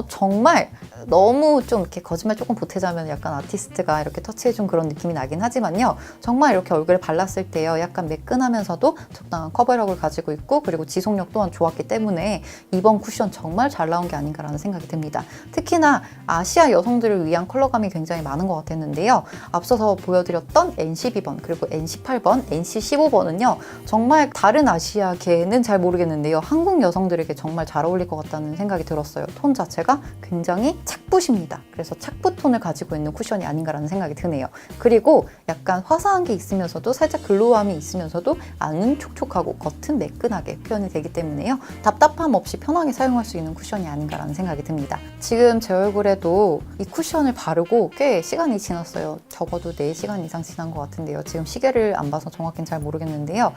A: 정말 너무 좀 이렇게 거짓말 조금 보태자면 약간 아티스트가 이렇게 터치해준 그런 느낌이 나긴 하지만요. 정말 이렇게 얼굴에 발랐을 때요, 약간 매끈하면서도 적당한 커버력을 가지고 있고, 그리고 지속력 또한 좋았기 때문에 이번 쿠션 정말 잘 나온 게 아닌가라는 생각이 듭니다. 특히나 아시아 여성들을 위한 컬러감이 굉장히 많은 것 같았는데요. 앞서서 보여드렸던 N12번, 그리고 N18번, N15번은요, 정말 다른 아시아계는 잘 모르겠는데요, 한국 여성들에게 정말 잘 어울릴 것 같다는 생각이 들었어요. 톤 자체가 굉장히 착붙입니다. 그래서 착붙 톤을 가지고 있는 쿠션이 아닌가라는 생각이 드네요. 그리고 약간 화사한 게 있으면서도 살짝 글로우함이 있으면서도 안은 촉촉하고 겉은 매끈하게 표현이 되기 때문에요, 답답함 없이 편하게 사용할 수 있는 쿠션이 아닌가라는 생각이 듭니다. 지금 제 얼굴에도 이 쿠션을 바르고 꽤 시간이 지났어요. 적어도 4시간 이상 지난 것 같은데요. 지금 시계를 안 봐서 정확히는 잘 모르겠는데요.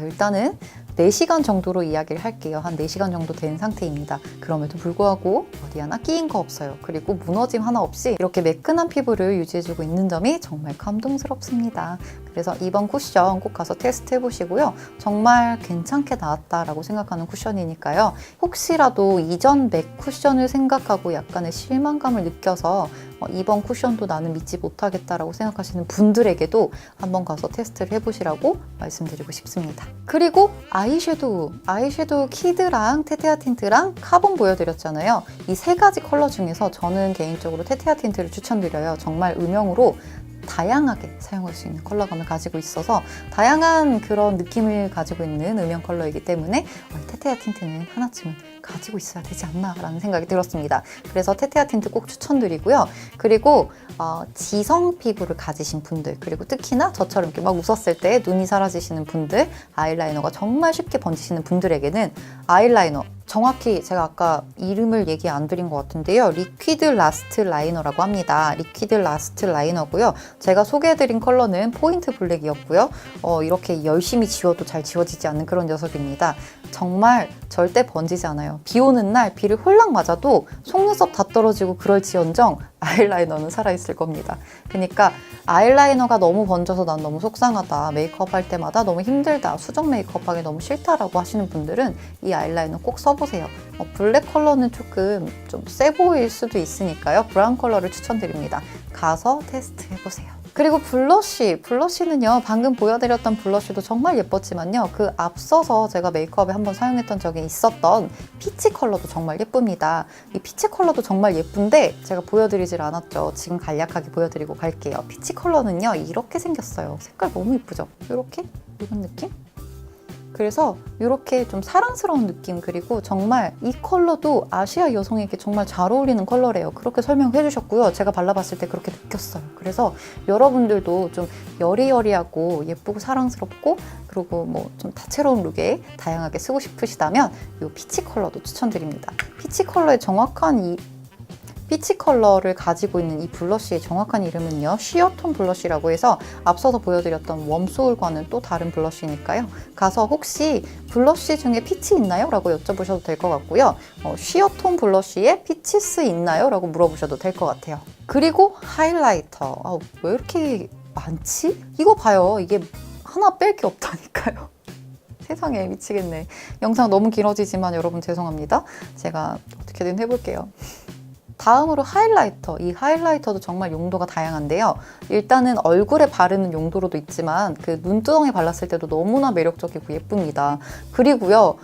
A: 일단은 4시간 정도로 이야기를 할게요. 한 4시간 정도 된 상태입니다. 그럼에도 불구하고 어디 하나 끼인 거 없어요. 그리고 무너짐 하나 없이 이렇게 매끈한 피부를 유지해주고 있는 점이 정말 감동스럽습니다. 그래서 이번 쿠션 꼭 가서 테스트 해보시고요. 정말 괜찮게 나왔다라고 생각하는 쿠션이니까요. 혹시라도 이전 맥 쿠션을 생각하고 약간의 실망감을 느껴서 이번 쿠션도 나는 믿지 못하겠다라고 생각하시는 분들에게도 한번 가서 테스트를 해보시라고 말씀드리고 싶습니다. 그리고 아이섀도우 키드랑 테테아 틴트랑 카본 보여드렸잖아요. 이 세 가지 컬러 중에서 저는 개인적으로 테테아 틴트를 추천드려요. 정말 음영으로 다양하게 사용할 수 있는 컬러감을 가지고 있어서 다양한 그런 느낌을 가지고 있는 음영 컬러이기 때문에 테테아 틴트는 하나쯤은 가지고 있어야 되지 않나 라는 생각이 들었습니다. 그래서 테테아 틴트 꼭 추천드리고요. 그리고 지성 피부를 가지신 분들, 그리고 특히나 저처럼 이렇게 막 웃었을 때 눈이 사라지시는 분들, 아이라이너가 정말 쉽게 번지시는 분들에게는 아이라이너, 정확히 제가 아까 이름을 얘기 안 드린 것 같은데요. 리퀴드 라스트 라이너라고 합니다. 리퀴드 라스트 라이너고요. 제가 소개해드린 컬러는 포인트 블랙이었고요. 이렇게 열심히 지워도 잘 지워지지 않는 그런 녀석입니다. 정말 절대 번지지 않아요. 비 오는 날 비를 홀랑 맞아도 속눈썹 다 떨어지고 그럴지언정 아이라이너는 살아있을 겁니다. 그러니까 아이라이너가 너무 번져서 난 너무 속상하다, 메이크업 할 때마다 너무 힘들다, 수정 메이크업 하기 너무 싫다라고 하시는 분들은 이 아이라이너 꼭 써보세요. 블랙 컬러는 조금 좀 세 보일 수도 있으니까요. 브라운 컬러를 추천드립니다. 가서 테스트 해보세요. 그리고 블러쉬는요, 방금 보여드렸던 블러쉬도 정말 예뻤지만요, 그 앞서서 제가 메이크업에 한번 사용했던 적이 있었던 피치 컬러도 정말 예쁩니다. 이 피치 컬러도 정말 예쁜데 제가 보여드리질 않았죠. 지금 간략하게 보여드리고 갈게요. 피치 컬러는요, 이렇게 생겼어요. 색깔 너무 예쁘죠? 이렇게? 이런 느낌? 그래서 이렇게 좀 사랑스러운 느낌, 그리고 정말 이 컬러도 아시아 여성에게 정말 잘 어울리는 컬러래요. 그렇게 설명해 주셨고요. 제가 발라봤을 때 그렇게 느꼈어요. 그래서 여러분들도 좀 여리여리하고 예쁘고 사랑스럽고 그리고 뭐 좀 다채로운 룩에 다양하게 쓰고 싶으시다면 이 피치 컬러도 추천드립니다. 피치 컬러의 정확한 피치 컬러를 가지고 있는 이 블러쉬의 정확한 이름은요, 쉬어톤 블러쉬라고 해서 앞서서 보여드렸던 웜소울과는 또 다른 블러쉬니까요. 가서 혹시 블러쉬 중에 피치 있나요? 라고 여쭤보셔도 될 것 같고요. 쉬어톤 블러쉬에 피치스 있나요? 라고 물어보셔도 될 것 같아요. 그리고 하이라이터. 왜 이렇게 많지? 이거 봐요. 이게 하나 뺄 게 없다니까요. 세상에 미치겠네. 영상 너무 길어지지만 여러분 죄송합니다. 제가 어떻게든 해볼게요. 다음으로 하이라이터. 이 하이라이터도 정말 용도가 다양한데요. 일단은 얼굴에 바르는 용도로도 있지만 그 눈두덩이에 발랐을 때도 너무나 매력적이고 예쁩니다. 그리고요,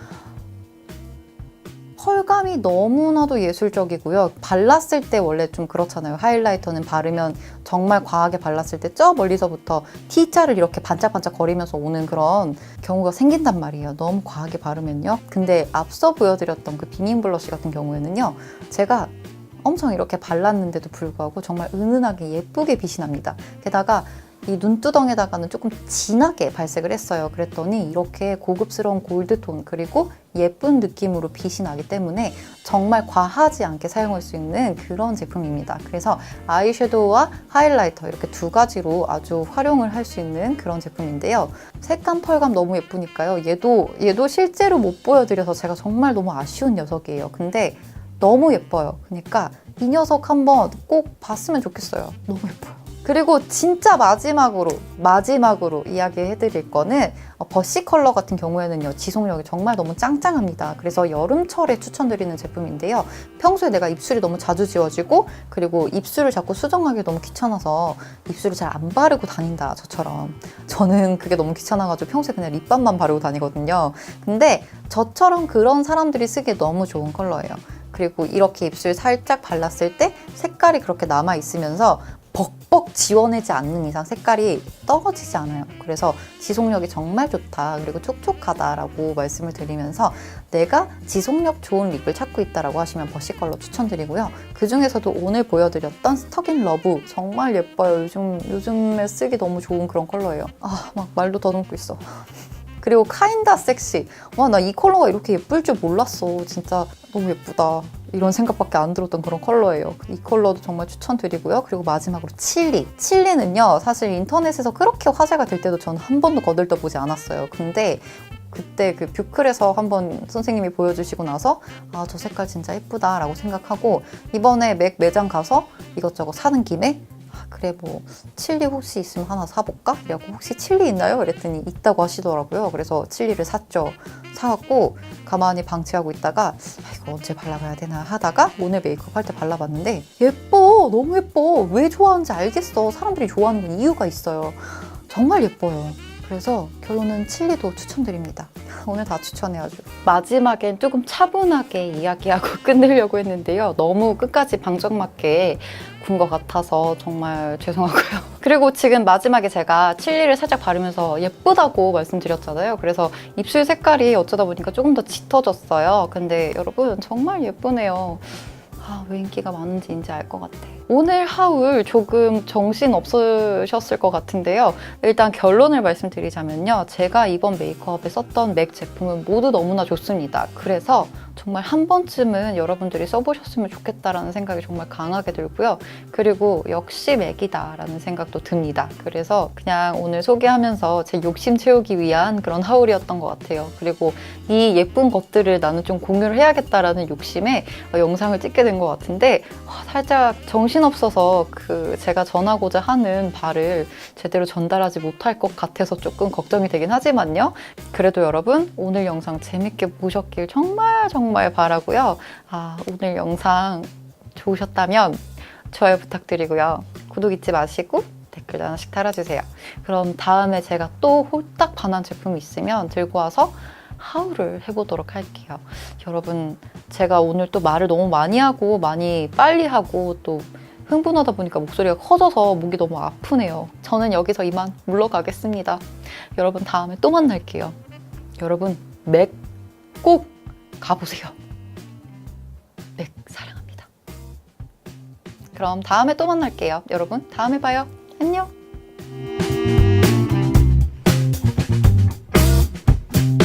A: 펄감이 너무나도 예술적이고요. 발랐을 때 원래 좀 그렇잖아요. 하이라이터는 바르면 정말 과하게 발랐을 때 저 멀리서부터 T자를 이렇게 반짝반짝 거리면서 오는 그런 경우가 생긴단 말이에요. 너무 과하게 바르면요. 근데 앞서 보여드렸던 그 비밍 블러쉬 같은 경우에는요, 제가 엄청 이렇게 발랐는데도 불구하고 정말 은은하게 예쁘게 빛이 납니다. 게다가 이 눈두덩에다가는 조금 진하게 발색을 했어요. 그랬더니 이렇게 고급스러운 골드톤 그리고 예쁜 느낌으로 빛이 나기 때문에 정말 과하지 않게 사용할 수 있는 그런 제품입니다. 그래서 아이섀도우와 하이라이터 이렇게 두 가지로 아주 활용을 할 수 있는 그런 제품인데요. 색감, 펄감 너무 예쁘니까요. 얘도 실제로 못 보여드려서 제가 정말 너무 아쉬운 녀석이에요. 근데 너무 예뻐요. 그러니까 이 녀석 한번 꼭 봤으면 좋겠어요. 너무 예뻐요. 그리고 진짜 마지막으로 이야기해드릴 거는 버시 컬러 같은 경우에는요, 지속력이 정말 너무 짱짱합니다. 그래서 여름철에 추천드리는 제품인데요. 평소에 내가 입술이 너무 자주 지워지고 그리고 입술을 자꾸 수정하기 너무 귀찮아서 입술을 잘 안 바르고 다닌다, 저처럼. 저는 그게 너무 귀찮아가지고 평소에 그냥 립밤만 바르고 다니거든요. 근데 저처럼 그런 사람들이 쓰기에 너무 좋은 컬러예요. 그리고 이렇게 입술 살짝 발랐을 때 색깔이 그렇게 남아있으면서 벅벅 지워내지 않는 이상 색깔이 떨어지지 않아요. 그래서 지속력이 정말 좋다, 그리고 촉촉하다라고 말씀을 드리면서 내가 지속력 좋은 립을 찾고 있다라고 하시면 버시 컬러 추천드리고요. 그 중에서도 오늘 보여드렸던 스톡인 러브 정말 예뻐요. 요즘에 쓰기 너무 좋은 그런 컬러예요. 막 말도 더듬고 있어. 그리고 카인다 섹시. 와, 나 이 컬러가 이렇게 예쁠 줄 몰랐어. 진짜 너무 예쁘다. 이런 생각밖에 안 들었던 그런 컬러예요. 이 컬러도 정말 추천드리고요. 그리고 마지막으로 칠리. 칠리는요, 사실 인터넷에서 그렇게 화제가 될 때도 저는 한 번도 거들떠보지 않았어요. 근데 그때 그 뷰클에서 한번 선생님이 보여주시고 나서 저 색깔 진짜 예쁘다 라고 생각하고 이번에 맥 매장 가서 이것저것 사는 김에 그래 뭐 칠리 혹시 있으면 하나 사볼까? 이라고 혹시 칠리 있나요? 이랬더니 있다고 하시더라고요. 그래서 칠리를 샀죠. 사갖고 가만히 방치하고 있다가 이거 언제 발라봐야 되나 하다가 오늘 메이크업 할 때 발라봤는데 예뻐! 너무 예뻐! 왜 좋아하는지 알겠어. 사람들이 좋아하는 건 이유가 있어요. 정말 예뻐요. 그래서 결론은 칠리도 추천드립니다. 오늘 다 추천해 아주. 마지막엔 조금 차분하게 이야기하고 끝내려고 했는데요. 너무 끝까지 방정맞게 군 것 같아서 정말 죄송하고요. 그리고 지금 마지막에 제가 칠리를 살짝 바르면서 예쁘다고 말씀드렸잖아요. 그래서 입술 색깔이 어쩌다 보니까 조금 더 짙어졌어요. 근데 여러분 정말 예쁘네요. 왜 인기가 많은지 이제 알 것 같아. 오늘 하울 조금 정신 없으셨을 것 같은데요. 일단 결론을 말씀드리자면요. 제가 이번 메이크업에 썼던 맥 제품은 모두 너무나 좋습니다. 그래서 정말 한 번쯤은 여러분들이 써보셨으면 좋겠다라는 생각이 정말 강하게 들고요. 그리고 역시 맥이다라는 생각도 듭니다. 그래서 그냥 오늘 소개하면서 제 욕심 채우기 위한 그런 하울이었던 것 같아요. 그리고 이 예쁜 것들을 나는 좀 공유를 해야겠다라는 욕심에 영상을 찍게 된 것 같은데 살짝 정신없어서 제가 전하고자 하는 바를 제대로 전달하지 못할 것 같아서 조금 걱정이 되긴 하지만요. 그래도 여러분 오늘 영상 재밌게 보셨길 정말 바라고요. 오늘 영상 좋으셨다면 좋아요 부탁드리고요. 구독 잊지 마시고 댓글 하나씩 달아주세요. 그럼 다음에 제가 또 홀딱 반한 제품이 있으면 들고 와서 하울을 해보도록 할게요. 여러분 제가 오늘 또 말을 너무 많이 하고 많이 빨리 하고 또 흥분하다 보니까 목소리가 커져서 목이 너무 아프네요. 저는 여기서 이만 물러가겠습니다. 여러분 다음에 또 만날게요. 여러분, 맥 꼭 가보세요. 맥 사랑합니다. 그럼 다음에 또 만날게요. 여러분, 다음에 봐요. 안녕.